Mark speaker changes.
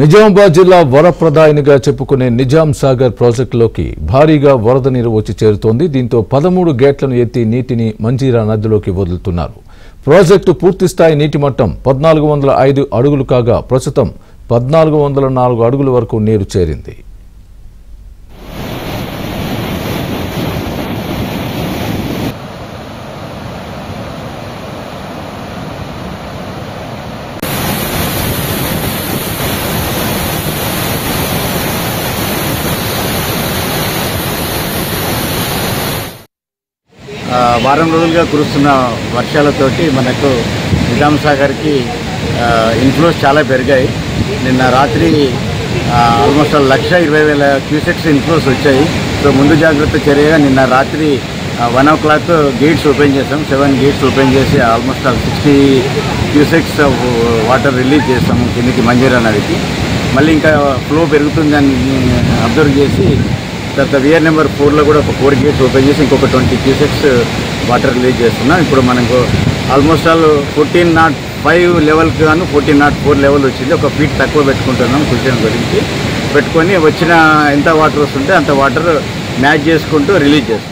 Speaker 1: నిజామాబాద్ జిల్లా వరప్రదాయనిగా చెప్పుకునే నిజాం సాగర్ ప్రాజెక్టులోకి భారీగా వరద నీరు వచ్చి చేరుతోంది. దీంతో 13 గేట్లను ఎత్తి నీటిని మంజీరా నదిలోకి వదులుతున్నారు. ప్రాజెక్టు పూర్తిస్థాయి నీటి మట్టం 1405 అడుగులు కాగా ప్రస్తుతం 1404 అడుగుల వరకు నీరు చేరింది.
Speaker 2: వారం రోజులుగా కురుస్తున్న వర్షాలతోటి మనకు నిజాం సాగర్కి ఇన్ఫ్లోస్ చాలా పెరిగాయి. నిన్న రాత్రి ఆల్మోస్ట్ 1,20,000 క్యూసెక్స్ ఇన్ఫ్లోస్ వచ్చాయి. సో ముందు జాగ్రత్త చర్యగా నిన్న రాత్రి 1 o'clock గేట్స్ ఓపెన్ చేసాం. 7 గేట్స్ ఓపెన్ చేసి ఆల్మోస్ట్ 60 క్యూసెక్స్ వాటర్ రిలీజ్ చేస్తాము కిందికి మంజీరా నదికి. మళ్ళీ ఇంకా ఫ్లో పెరుగుతుందని అబ్జర్వ్ చేసి తర్వాత విఆర్ నెంబర్ 4లో కూడా ఒక 4 గేట్స్ ఓపెన్ చేసి ఇంకొక 20 క్యూసెక్స్ వాటర్ రిలీజ్ చేస్తున్నాం. ఇప్పుడు మనకు ఆల్మోస్ట్ 1405 లెవెల్కి గాను 1404 లెవెల్ వచ్చింది. ఒక ఫీట్ తక్కువ పెట్టుకుంటున్నాం కుషన్ గురించి పెట్టుకొని వచ్చిన ఎంత వాటర్ వస్తుంటే అంత వాటర్ మ్యాచ్ చేసుకుంటూ రిలీజ్ చేస్తాం.